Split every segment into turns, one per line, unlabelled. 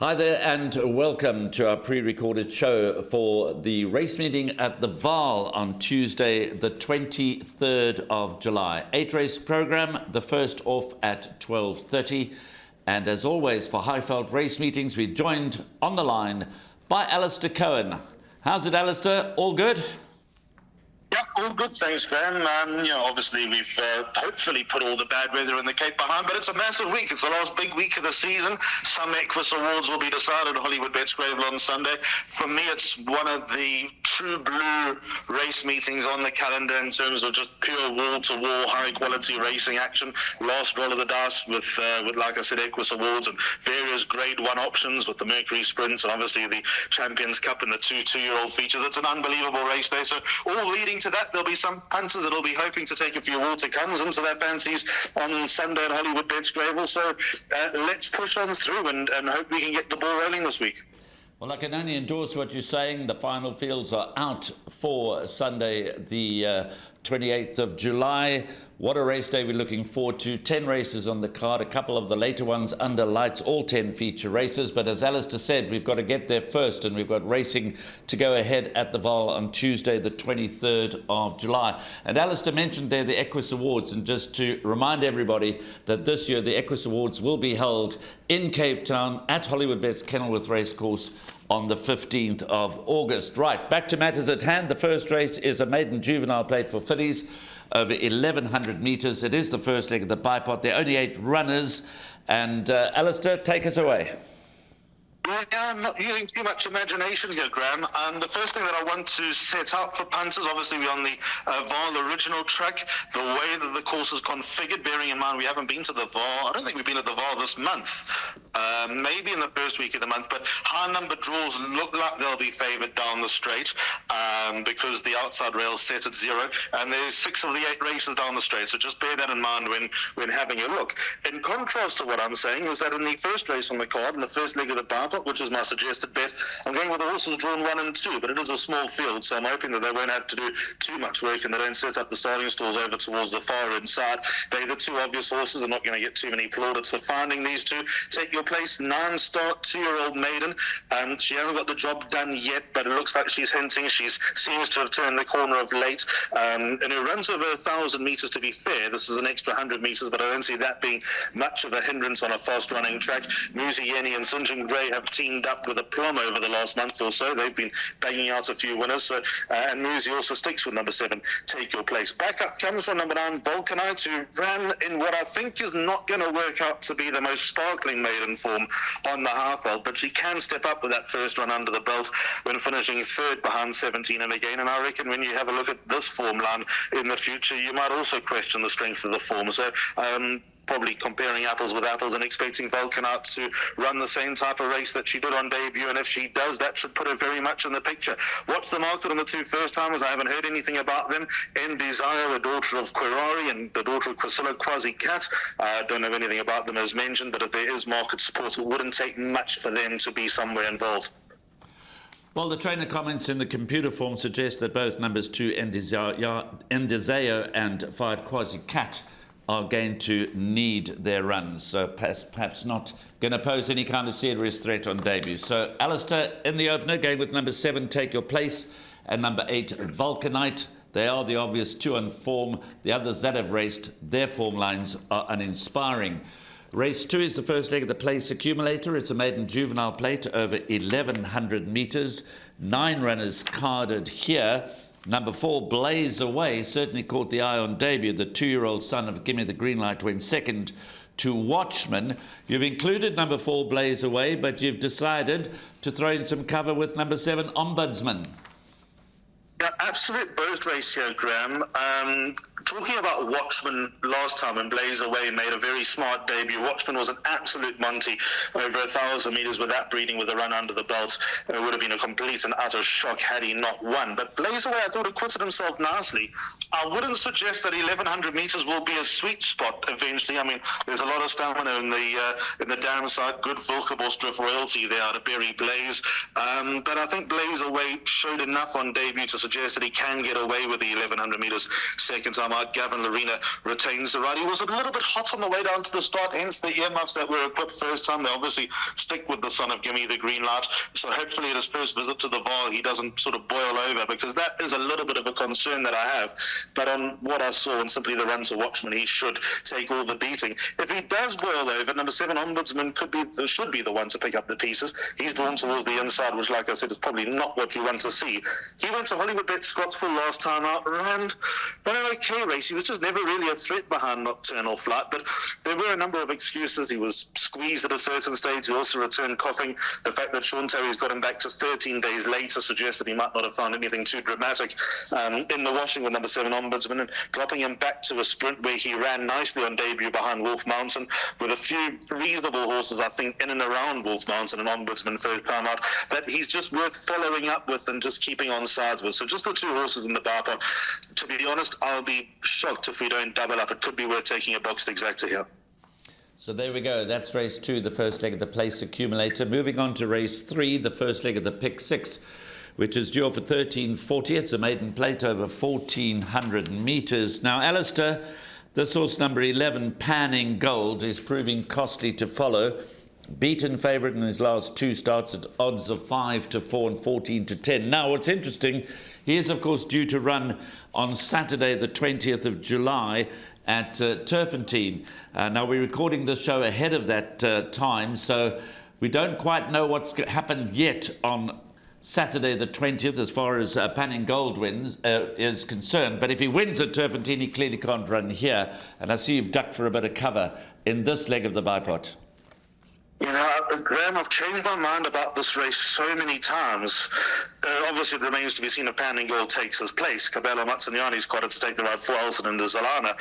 Hi there and welcome to our pre-recorded show for the race meeting at the Vaal on Tuesday, the 23rd of July. 8-race program, the first off at 12:30. And as always, for Highveld race meetings, we're joined on the line by Alistair Cohen. How's it, Alistair? All good?
Yeah, all good, thanks, Graham. Obviously we've hopefully put all the bad weather in the Cape behind, but it's a massive week. It's the last big week of the season. Some Equus Awards will be decided at Hollywoodbets Greyville on Sunday. For me, it's one of the true blue race meetings on the calendar in terms of just pure wall-to-wall, high-quality racing action. Last roll of the dice with like I said, Equus Awards and various Grade 1 options with the Mercury Sprints and obviously the Champions Cup and the two-year-old features. It's an unbelievable race day, so all leading to that, there'll be some punters that'll be hoping to take a few water comes into their fancies on Sunday at Hollywoodbets Greyville. So let's push on through and hope we can get the ball rolling this week.
Well, I can only endorse what you're saying. The final fields are out for Sunday, the 28th of July. What a race day we're looking forward to. 10 races on the card, a couple of the later ones under lights, all 10 feature races. But as Alistair said, we've got to get there first, and we've got racing to go ahead at the Vaal on Tuesday, the 23rd of July. And Alistair mentioned there the Equus Awards, and just to remind everybody that this year the Equus Awards will be held in Cape Town at Hollywoodbets Kenilworth Racecourse on the 15th of August. Right, back to matters at hand. The first race is a maiden juvenile plate for fillies over 1,100 metres. It is the first leg of the Bipot. There are only 8 runners. And Alistair, take us away.
Yeah, I'm not using too much imagination here, Graham. The first thing that I want to set up for punters, obviously we're on the Vaal original track. The way that the course is configured, bearing in mind we haven't been to the Vaal. I don't think we've been at the Vaal this month. Maybe in the first week of the month, but high number draws look like they'll be favoured down the straight because the outside rail's set at 0, and there's 6 of the 8 races down the straight, so just bear that in mind when having a look. In contrast to what I'm saying is that in the first race on the card, in the first leg of the Bipot, which is my suggested bet, I'm going with the horses drawn 1 and 2, but it is a small field, so I'm hoping that they won't have to do too much work and they don't set up the starting stalls over towards the far inside. They're the 2 obvious horses. I'm not going to get too many plaudits for finding these 2. Take your place, 9-start, 2-year-old maiden. She hasn't got the job done yet, but it looks like she's hinting. She seems to have turned the corner of late. And it runs over 1,000 metres to be fair. This is an extra 100 metres, but I don't see that being much of a hindrance on a fast-running track. Musi Yeni and St. John Grey have teamed up with a plum over the last month or so. They've been banging out a few winners. So, and Musi also sticks with number 7, Take Your Place. Back up comes from number 9, Vulcanite, who ran in what I think is not going to work out to be the most sparkling maiden form on the Highveld, but she can step up with that first run under the belt when finishing 3rd behind 17 and again. And I reckon when you have a look at this form line in the future, you might also question the strength of the form. So probably comparing apples with apples and expecting Vulcanite to run the same type of race that she did on debut, and if she does, that should put her very much in the picture. What's the market on the 2 first-timers? I haven't heard anything about them. En Desire, the daughter of Quirari, and the daughter of Quasilla Quasi-Cat. I don't know anything about them as mentioned, but if there is market support, it wouldn't take much for them to be somewhere involved.
Well, the trainer comments in the computer form suggest that both numbers 2, En Desire and 5, Quasi-Cat, are going to need their runs, so perhaps not going to pose any kind of serious threat on debut. So Alistair in the opener, going with number 7, Take Your Place, and number 8, Vulcanite. They are the obvious 2 on form. The others that have raced, their form lines are uninspiring. Race 2 is the first leg of the Place Accumulator. It's a maiden juvenile plate over 1,100 metres. 9 runners carded here. Number 4, Blaze Away, certainly caught the eye on debut. The 2-year-old son of Gimme the Green Light went second to Watchman. You've included number 4, Blaze Away, but you've decided to throw in some cover with number 7, Ombudsman.
Yeah, absolute burst race here, Graham. Talking about Watchman last time, and Blaze Away made a very smart debut. Watchman was an absolute Monty over 1,000 metres with that breeding with a run under the belt. It would have been a complete and utter shock had he not won. But Blaze Away, I thought, acquitted himself nicely. I wouldn't suggest that 1,100 metres will be a sweet spot eventually. I mean, there's a lot of stamina in the dam side. Good Volkerborstrift royalty there out of Berry Blaze. But I think Blaze Away showed enough on debut to suggest that he can get away with the 1,100 metres second time time out. Gavin Larena retains the ride. He was a little bit hot on the way down to the start, hence the earmuffs that were equipped first time. They obviously stick with the son of Gimme the green light. So hopefully at his first visit to the Vaal, he doesn't sort of boil over, because that is a little bit of a concern that I have. But on what I saw and simply the run to Watchman, he should take all the beating. If he does boil over, number 7 Ombudsman should be the one to pick up the pieces. He's drawn towards the inside, which, like I said, is probably not what you want to see. He went to Hollywoodbets Scottsville last time out, ran an okay race. He was just never really a threat behind Nocturnal Flight, but there were a number of excuses. He was squeezed at a certain stage. He also returned coughing. The fact that Sean Terry's got him back just 13 days later suggests that he might not have found anything too dramatic in the washing with number 7 Ombudsman, and dropping him back to a sprint where he ran nicely on debut behind Wolf Mountain, with a few reasonable horses, I think, in and around Wolf Mountain and Ombudsman first time out, that he's just worth following up with and just keeping on sides with. So just the 2 horses in the Bipot. To be honest, I'll be shocked if we don't double up. It could be worth taking a boxed exacta here.
So there we go. That's race 2, the first leg of the place accumulator. Moving on to race 3, the first leg of the pick 6, which is due for 1340. It's a maiden plate over 1,400 metres. Now, Alistair, this horse number 11, Panning Gold, is proving costly to follow. Beaten favourite in his last 2 starts at odds of 5 to 4 and 14 to 10. Now, what's interesting, he is, of course, due to run on Saturday, the 20th of July, at Turfentine. Now, we're recording this show ahead of that time, so we don't quite know what's happened yet on Saturday the 20th as far as Panning Gold wins is concerned. But if he wins at Turfentine, he clearly can't run here. And I see you've ducked for a bit of cover in this leg of the Bipot.
You know, Graham, I've changed my mind about this race so many times. Obviously, it remains to be seen if Panning Gold takes his place. Cabello Mazzaniani's got it to take the ride for Elson and Zalana.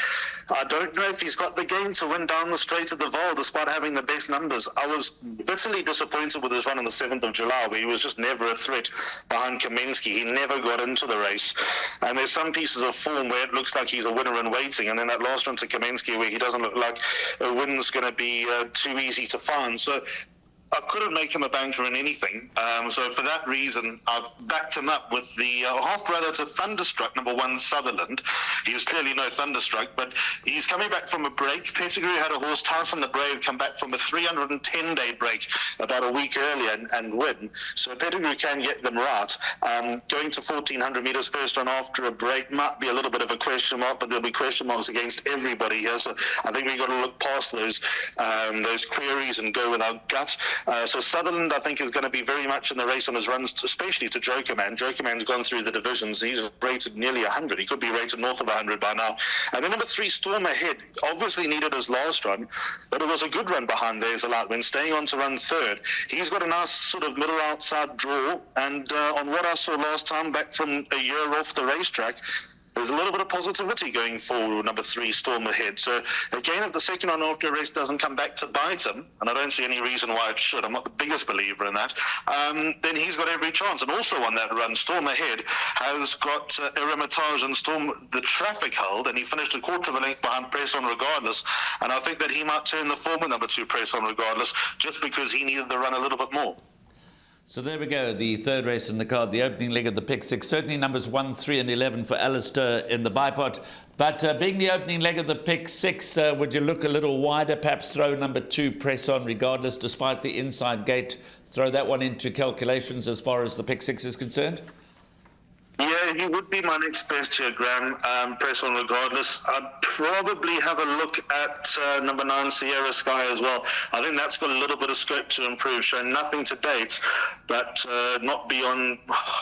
I don't know if he's got the game to win down the straight of the Vaal, despite having the best numbers. I was bitterly disappointed with his run on the 7th of July, where he was just never a threat behind Kamensky. He never got into the race. And there's some pieces of form where it looks like he's a winner in waiting, and then that last run to Kamensky where he doesn't look like a win's going to be too easy to find. So I couldn't make him a banker in anything. So for that reason, I've backed him up with the half-brother to Thunderstruck, number 1, Sutherland. He's clearly no Thunderstruck, but he's coming back from a break. Pettigrew had a horse, Tyson the Brave, come back from a 310-day break about a week earlier and win. So Pettigrew can get them right. Going to 1,400 metres first run after a break might be a little bit of a question mark, but there'll be question marks against everybody here. So I think we've got to look past those queries and go with our gut. So Sutherland, I think, is going to be very much in the race on his runs, especially to Jokerman. Jokerman's gone through the divisions. He's rated nearly 100. He could be rated north of 100 by now. And then number 3, Storm Ahead, obviously needed his last run, but it was a good run behind There's a Light when staying on to run 3rd. He's got a nice sort of middle outside draw, and on what I saw last time back from a year off the racetrack, there's a little bit of positivity going for number 3, Storm Ahead. So, again, if the second run after a race doesn't come back to bite him, and I don't see any reason why it should, I'm not the biggest believer in that, then he's got every chance. And also on that run, Storm Ahead has got Eremitage and Storm the traffic held, and he finished a quarter of a length behind Press On Regardless. And I think that he might turn the form with number 2, Press On Regardless, just because he needed the run a little bit more.
So there we go, the third race in the card, the opening leg of the pick 6. Certainly numbers 1, 3 and 11 for Alistair in the Bipot. But being the opening leg of the pick 6, would you look a little wider, perhaps throw number 2, Press On Regardless, despite the inside gate, throw that one into calculations as far as the pick 6 is concerned?
Yeah, he would be my next best here, Graham. Press On Regardless. I'd probably have a look at number 9, Sierra Sky as well. I think that's got a little bit of scope to improve, shown nothing to date, but not beyond,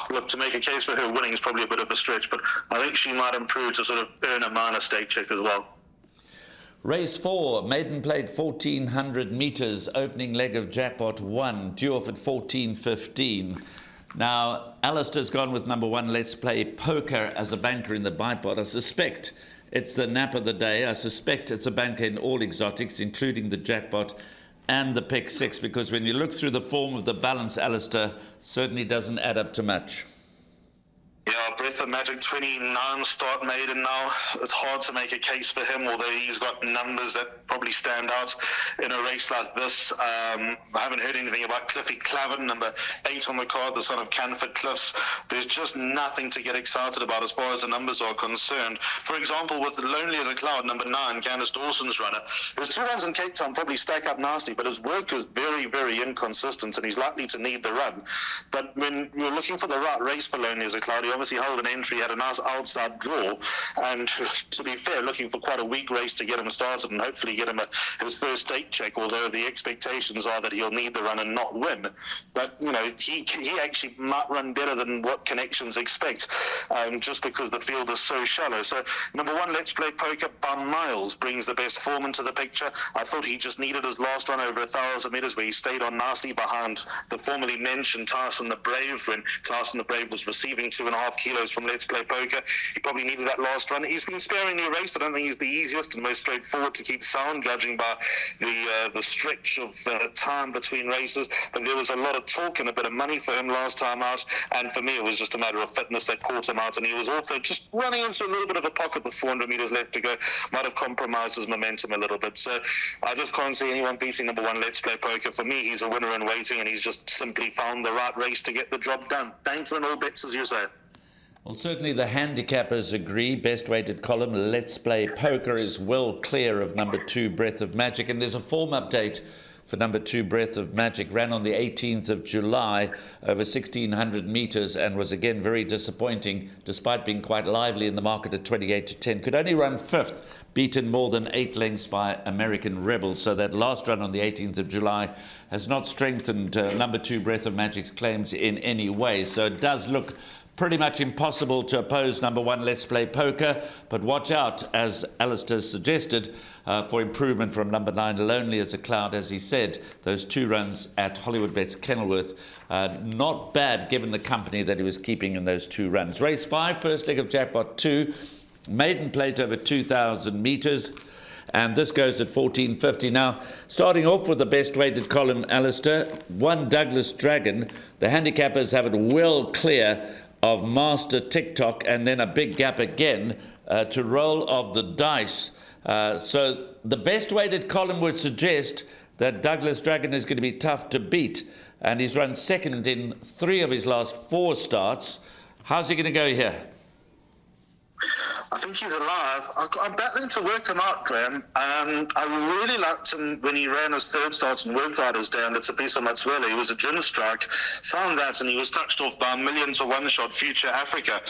look, to make a case for her winning is probably a bit of a stretch, but I think she might improve to sort of earn a minor stake check as well.
Race 4, maiden plate 1,400 metres, opening leg of Jackpot 1, due off at 14.15. Now, Alistair's gone with number 1, Let's Play Poker, as a banker in the Bipot. I suspect it's the nap of the day. I suspect it's a banker in all exotics, including the Jackpot and the pick 6, because when you look through the form of the balance, Alistair certainly doesn't add up to much.
Yeah, Breath of Magic, 29 start maiden now. It's hard to make a case for him, although he's got numbers that probably stand out in a race like this. I haven't heard anything about Cliffy Clavin, number 8 on the card, the son of Canford Cliffs. There's just nothing to get excited about as far as the numbers are concerned. For example, with Lonely as a Cloud, number 9, Candace Dawson's runner, his 2 runs in Cape Town probably stack up nicely, but his work is very, very inconsistent, and he's likely to need the run. But when you're looking for the right race for Lonely as a Cloud, he obviously held an entry, had a nice outside draw, and to be fair, looking for quite a weak race to get him started and hopefully get him his first state check, although the expectations are that he'll need the run and not win. But, you know, he actually might run better than what connections expect, just because the field is so shallow. So, number 1, Let's Play Poker by miles brings the best form into the picture. I thought he just needed his last run over 1,000 metres, where he stayed on nicely behind the formerly mentioned Tyson the Brave, when Tyson the Brave was receiving 2.5 kilos from Let's Play Poker. He probably needed that last run. He's been sparingly raced. I don't think he's the easiest and most straightforward to keep sound, judging by the stretch of time between races. But there was a lot of talk and a bit of money for him last time out, and for me it was just a matter of fitness that caught him out, and he was also just running into a little bit of a pocket with 400 metres left to go. Might have compromised his momentum a little bit. So I just can't see anyone beating number 1, Let's Play Poker. For me, he's a winner in waiting, and he's just simply found the right race to get the job done. Thanks for all bets, as you say.
Well, certainly the handicappers agree. Best weighted column, Let's Play Poker, is well clear of number 2, Breath of Magic. And there's a form update for number 2, Breath of Magic. Ran on the 18th of July over 1,600 metres and was again very disappointing, despite being quite lively in the market at 28-10. Could only run 5th, beaten more than 8 lengths by American Rebel. So that last run on the 18th of July has not strengthened number 2, Breath of Magic's claims in any way. So it does look pretty much impossible to oppose number 1, Let's Play Poker, but watch out, as Alistair suggested, for improvement from number 9, Lonely as a Cloud. As he said, those 2 runs at Hollywoodbets Kenilworth, not bad given the company that he was keeping in those 2 runs. Race 5, first leg of Jackpot 2, maiden plate over 2,000 metres. And this goes at 14.50. Now, starting off with the best weighted column, Alistair, 1, Douglas Dragon. The handicappers have it well clear of Master TikTok, and then a big gap again to roll of the dice. So the best weighted column would suggest that Douglas Dragon is going to be tough to beat, and he's run second in 3 of his last 4 starts. How's he going to go here?
I think he's alive. I'm battling to work him out, Graham. I really liked him when he ran his 3rd start in Work Riders down at Tsepiso Matswele. He was a gin strike, found that, and he was touched off by a 1,000,000 to 1 shot Future Africa.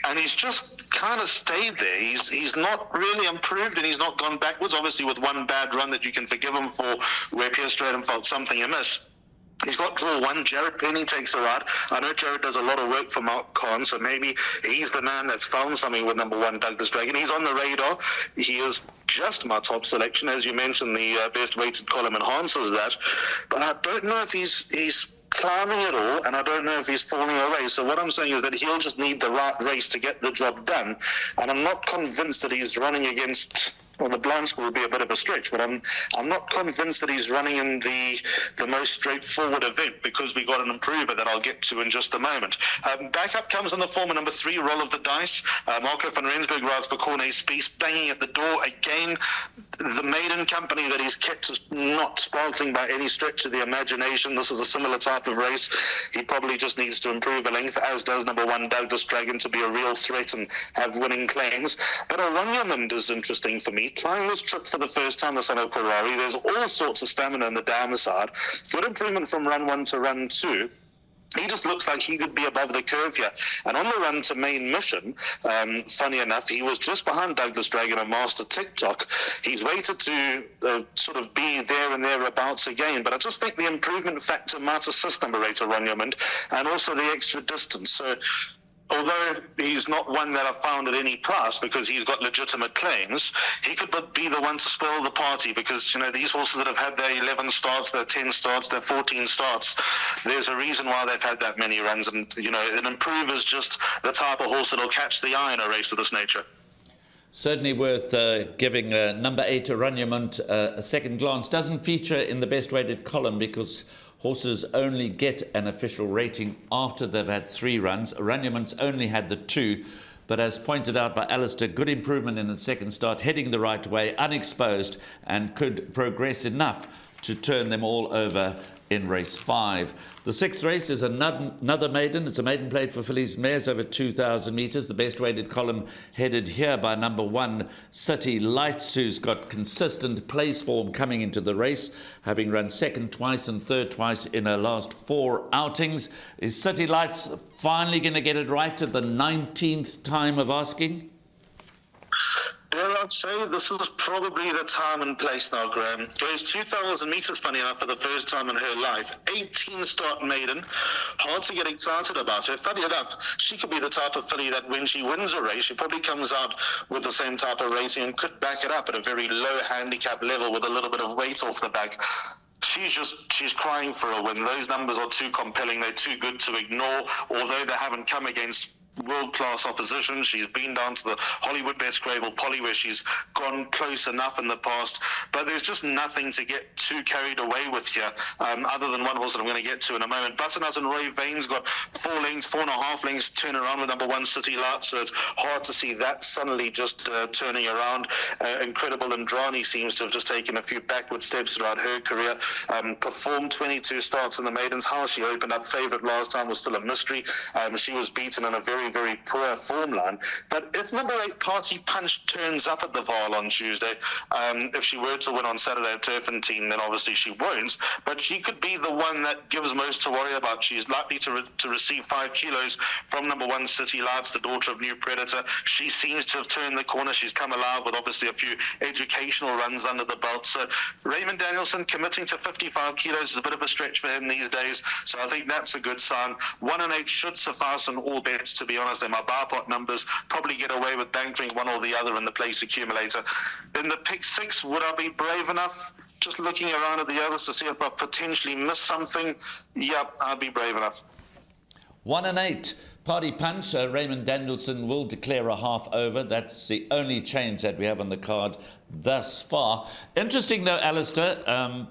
And he's just kind of stayed there. He's not really improved, and he's not gone backwards, obviously with 1 bad run that you can forgive him for, where Pierce Stratham felt something amiss. He's got draw 1. Jared Penny takes a ride. I know Jared does a lot of work for Mark Khan, so maybe he's the man that's found something with number 1, Douglas Dragon. He's on the radar. He is just my top selection. As you mentioned, the best weighted column enhances that. But I don't know if he's climbing it all, and I don't know if he's falling away. So what I'm saying is that he'll just need the right race to get the job done. And I'm not convinced that he's running against... Well, the blind score would be a bit of a stretch, but I'm not convinced that he's running in the most straightforward event, because we got an improver that I'll get to in just a moment. Back up comes in the form of number 3, Roll of the Dice. Marco van Rensburg rides for Corne Spies, banging at the door again. The maiden company that he's kept is not sparkling by any stretch of the imagination. This is a similar type of race. He probably just needs to improve a length, as does number 1, Douglas Dragon, to be a real threat and have winning claims. But Oraniamund is interesting for me. Trying this trip for the first time, the son of Karari. There's all sorts of stamina on the dam side. Good improvement from run 1 to run 2. He just looks like he could be above the curve here. And on the run to main mission, funny enough, he was just behind Douglas Dragon and Master TikTok. He's waited to sort of be there and thereabouts again. But I just think the improvement factor might assist number 8, Oraniamund, and also the extra distance. So although he's not one that I've found at any price, because he's got legitimate claims, he could be the one to spoil the party, because, you know, these horses that have had their 11 starts, their 10 starts, their 14 starts, there's a reason why they've had that many runs. And, you know, an improver's just the type of horse that'll catch the eye in a race of this nature.
Certainly worth giving number 8, Aranyamont, a second glance. Doesn't feature in the best weighted column because horses only get an official rating after they've had 3 runs. Aranyamont's only had the 2, but as pointed out by Alistair, good improvement in its second start, heading the right way, unexposed, and could progress enough to turn them all over in race 5. The 6th race is another maiden. It's a maiden plate for fillies and mares over 2,000 metres. The best weighted column headed here by number 1, City Lights, who's got consistent place form coming into the race, having run second twice and third twice in her last 4 outings. Is City Lights finally going to get it right at the 19th time of asking?
Well, I'd say this is probably the time and place now, Graham. Goes 2,000 metres, funny enough, for the first time in her life. 18-start maiden. Hard to get excited about her. Funny enough, she could be the type of filly that when she wins a race, she probably comes out with the same type of rating and could back it up at a very low handicap level with a little bit of weight off the back. She's crying for a win. Those numbers are too compelling. They're too good to ignore, although they haven't come against world-class opposition. She's been down to the Hollywoodbets Greyville Poly where she's gone close enough in the past, but there's just nothing to get too carried away with here, other than one horse that I'm going to get to in a moment. Butternut and Roy Vane's got 4.5 lengths turn around with number 1 City Light, so it's hard to see that suddenly just turning around. Incredible Andrani seems to have just taken a few backward steps throughout her career. Performed 22 starts in the Maidens House. She opened up favourite last time, was still a mystery. She was beaten in a very poor form line. But if number 8 Party Punch turns up at the Vaal on Tuesday, if she were to win on Saturday at Turfentine, then obviously she won't, but she could be the one that gives most to worry about. She's likely to receive 5 kilos from number 1 City Lights, the daughter of New Predator. She seems to have turned the corner. She's come alive with obviously a few educational runs under the belt. So Raymond Danielson committing to 55 kilos is a bit of a stretch for him these days, so I think that's a good sign. 1 and 8 should suffice on all bets, to be honest. My Bipot numbers probably get away with banking one or the other in the place accumulator. In the pick 6, would I be brave enough? Just looking around at the others to see if I potentially miss something. Yep, I'd be brave enough.
1 and 8. Party Punch, Raymond Danielson will declare a half over. That's the only change that we have on the card thus far. Interesting though, Alistair,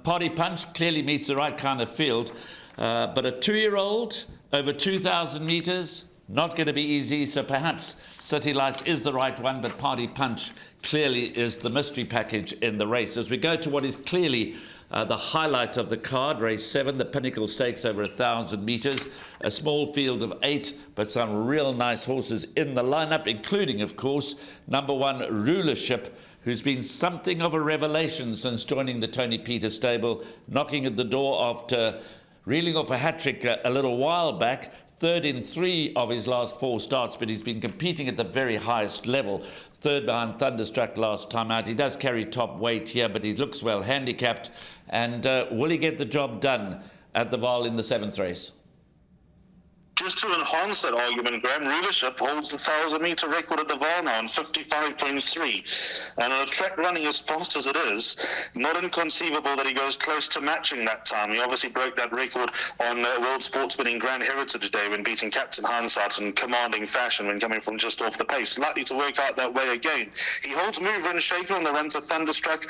Party Punch clearly meets the right kind of field, but a 2-year-old over 2,000 metres, not going to be easy, so perhaps City Lights is the right one, but Party Punch clearly is the mystery package in the race. As we go to what is clearly the highlight of the card, race 7, the Pinnacle Stakes over 1,000 metres. A small field of 8, but some real nice horses in the lineup, including, of course, number 1 Rulership, who's been something of a revelation since joining the Tony Peters stable, knocking at the door after reeling off a hat-trick a little while back. 3rd in 3 of his last 4 starts, but he's been competing at the very highest level. 3rd behind Thunderstruck last time out. He does carry top weight here, but he looks well handicapped. And will he get the job done at the Vaal in the 7th race?
Just to enhance that argument, Graham, Rulership holds the 1,000-metre record at the Vaal now in 55.3. And on a track running as fast as it is, not inconceivable that he goes close to matching that time. He obviously broke that record on World Sportsman in Grand Heritage Day when beating Captain Hindsight in commanding fashion when coming from just off the pace. Likely to work out that way again. He holds Mover and Shaker on the run to Thunderstruck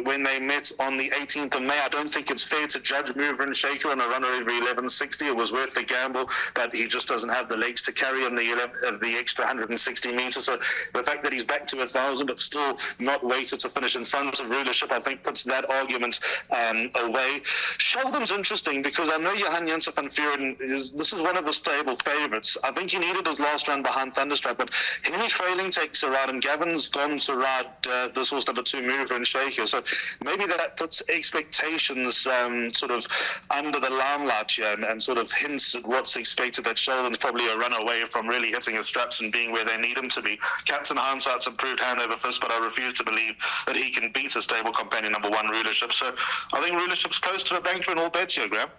when they met on the 18th of May. I don't think it's fair to judge Mover and Shaker on a runner over 11.60. It was worth the gamble, but he just doesn't have the legs to carry him the extra 160 metres. So the fact that he's back to 1,000 but still not weighted to finish in front of Rulership, I think puts that argument away. Sheldon's interesting because I know Johan Janssen van Vuren this is one of the stable favourites. I think he needed his last run behind Thunderstruck, but Henry Frayling takes a ride and Gavin's gone to ride this horse number 2 Mover and Shaker. So maybe that puts expectations sort of under the limelight here and sort of hints at what's expected, that Sheldon's probably a run away from really hitting his straps and being where they need him to be. Captain Hindsight's improved hand over fist, but I refuse to believe that he can beat a stable companion number 1 Rulership. So I think Rulership's close to a banker in all bets here, Graham.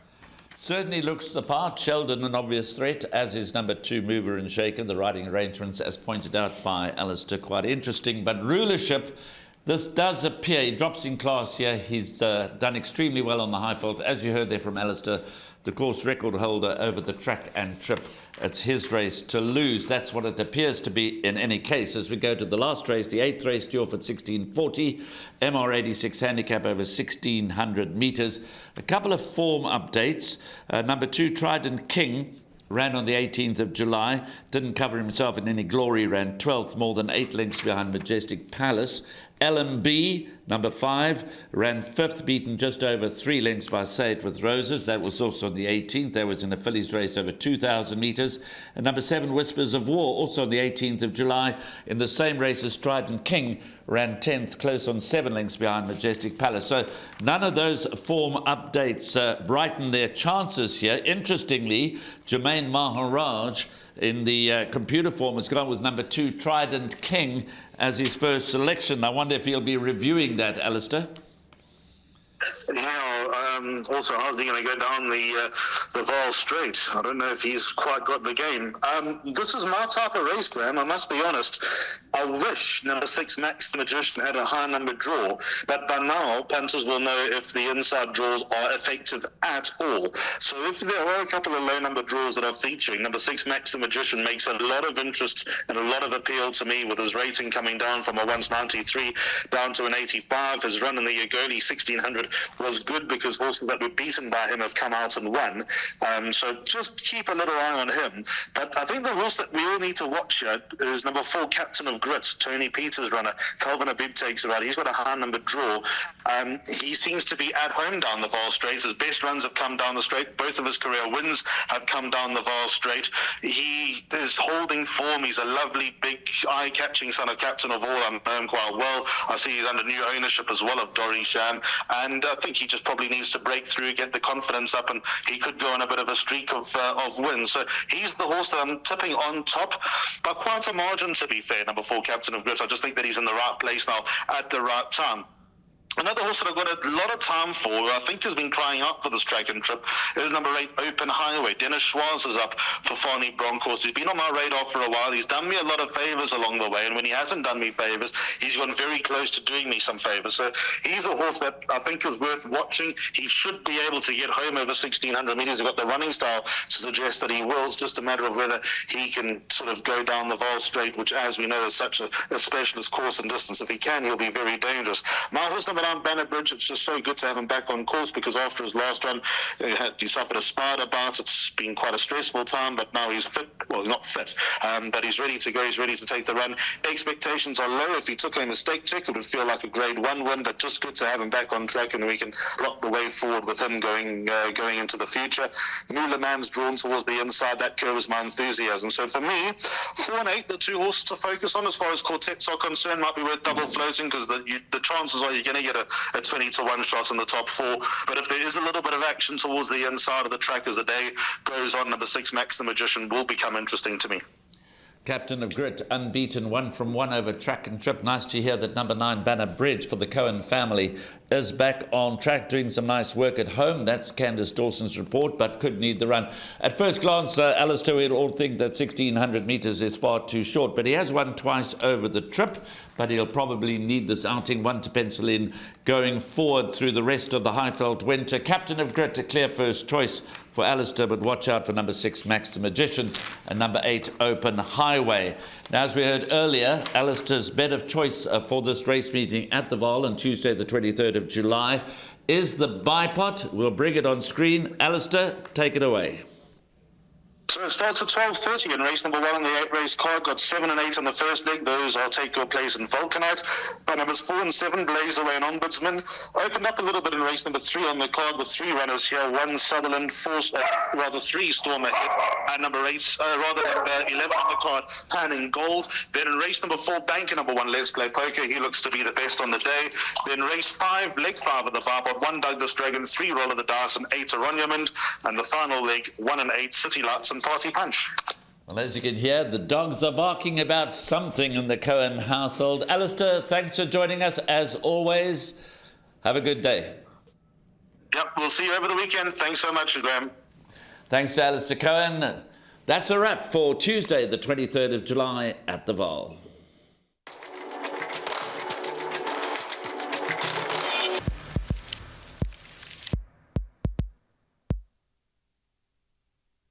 Certainly looks the part. Sheldon an obvious threat, as is number 2 Mover and Shaker. The riding arrangements, as pointed out by Alistair, quite interesting. But Rulership, this does appear, he drops in class here. He's done extremely well on the high fault. As you heard there from Alistair, the course record holder over the track and trip. It's his race to lose. That's what it appears to be in any case. As we go to the last race, the 8th race due off at 1640, MR86 handicap over 1600 metres. A couple of form updates. Number 2, Trident King, ran on the 18th of July, didn't cover himself in any glory, ran 12th, more than 8 lengths behind Majestic Palace. LMB, number 5, ran 5th, beaten just over 3 lengths by Say It With Roses. That was also on the 18th. That was in a fillies race over 2,000 metres. And number 7, Whispers of War, also on the 18th of July, in the same race as Trident King, ran 10th, close on 7 lengths behind Majestic Palace. So none of those form updates brighten their chances here. Interestingly, Jermaine Maharaj in the computer form has gone with number 2, Trident King, as his first selection. I wonder if he'll be reviewing that, Alistair.
Yeah, also, how's he going to go down the Vaal straight? I don't know if he's quite got the game. This is my type of race, Graham. I must be honest. I wish number 6, Max the Magician, had a high number draw, but by now, punters will know if the inside draws are effective at all. So if there are a couple of low number draws that are featuring, number 6, Max the Magician makes a lot of interest and a lot of appeal to me, with his rating coming down from a 193 down to an 85. His run in the Yagoli 1600 was good because horses that were beaten by him have come out and won. So just keep a little eye on him. But I think the horse that we all need to watch here is number 4, Captain of Grit, Tony Peters' runner. Calvin Abib takes it out. He's got a high number draw. He seems to be at home down the Vaal straight. His best runs have come down the straight. Both of his career wins have come down the Vaal straight. He is holding form. He's a lovely, big, eye-catching son of Captain of All. I know him quite well. I see he's under new ownership as well of Dory Sham. And I think he just probably needs to break through, get the confidence up, and he could go on a bit of a streak of wins. So he's the horse that I'm tipping on top by quite a margin, to be fair, number 4, Captain of Grit. I just think that he's in the right place now at the right time. Another horse that I've got a lot of time for, who I think has been crying out for this track and trip, is number 8, Open Highway. Dennis Schwarz is up for Fani Bronkhorst. He's been on my radar for a while. He's done me a lot of favours along the way, and when he hasn't done me favours, he's gone very close to doing me some favours. So he's a horse that I think is worth watching. He should be able to get home over 1,600 metres. He's got the running style to suggest that he will. It's just a matter of whether he can sort of go down the Vaal straight, which, as we know, is such a specialist course and distance. If he can, he'll be very dangerous. My horse number 9, Banner Bridge, it's just so good to have him back on course, because after his last run, he suffered a spider bite. It's been quite a stressful time, but now he's fit. Well, he's not fit, but he's ready to go. He's ready to take the run. Expectations are low. If he took a mistake check, it would feel like a grade 1 win, but just good to have him back on track, and we can lock the way forward with him going into the future. New Man's drawn towards the inside. That curves my enthusiasm. So for me, 4 and 8, the 2 horses to focus on as far as quartets are concerned, might be worth double floating, because the chances are you're going to get a 20-to-1 shot in the top 4. But if there is a little bit of action towards the inside of the track as the day goes on, number 6, Max the Magician, will become interesting to me.
Captain of Grit, unbeaten, 1 from 1 over track and trip. Nice to hear that number 9, Banner Bridge, for the Cohen family, is back on track, doing some nice work at home. That's Candace Dawson's report, but could need the run. At first glance, Alistair, we'd all think that 1,600 metres is far too short, but he has won twice over the trip, but he'll probably need this outing, one to pencil in going forward through the rest of the Highveld winter. Captain of Grit, a clear first choice for Alistair, but watch out for number 6, Max the Magician, and number 8, Open Highway. Now, as we heard earlier, Alistair's bet of choice for this race meeting at the Vaal on Tuesday, the 23rd of July, is the Bipot. We'll bring it on screen. Alistair, take it away.
So it starts at 12:30 in race number 1 on the 8-race card. Got 7 and 8 on the first leg. Those I'll take your place in Vulcanite. By numbers 4 and 7, Blaze Away and Ombudsman. Opened up a little bit in race number 3 on the card with 3 runners here. 1 Sutherland, 3 Storm Ahead, and number 11 on the card, Pan in Gold. Then in race number 4, Banker number 1, Let's Play Poker. He looks to be the best on the day. Then race 5, leg 5 of the Bipot, 1 Douglas Dragon, 3 Roll of the Dice, and 8 Aronyamond. And the final leg, 1 and 8, City Lights and Party Punch.
Well, as you can hear, the dogs are barking about something in the Cohen household. Alistair, thanks for joining us as always. Have a good day.
Yep, we'll see you over the weekend. Thanks so much, Graham.
Thanks to Alistair Cohen. That's a wrap for Tuesday, the 23rd of July at the Vaal.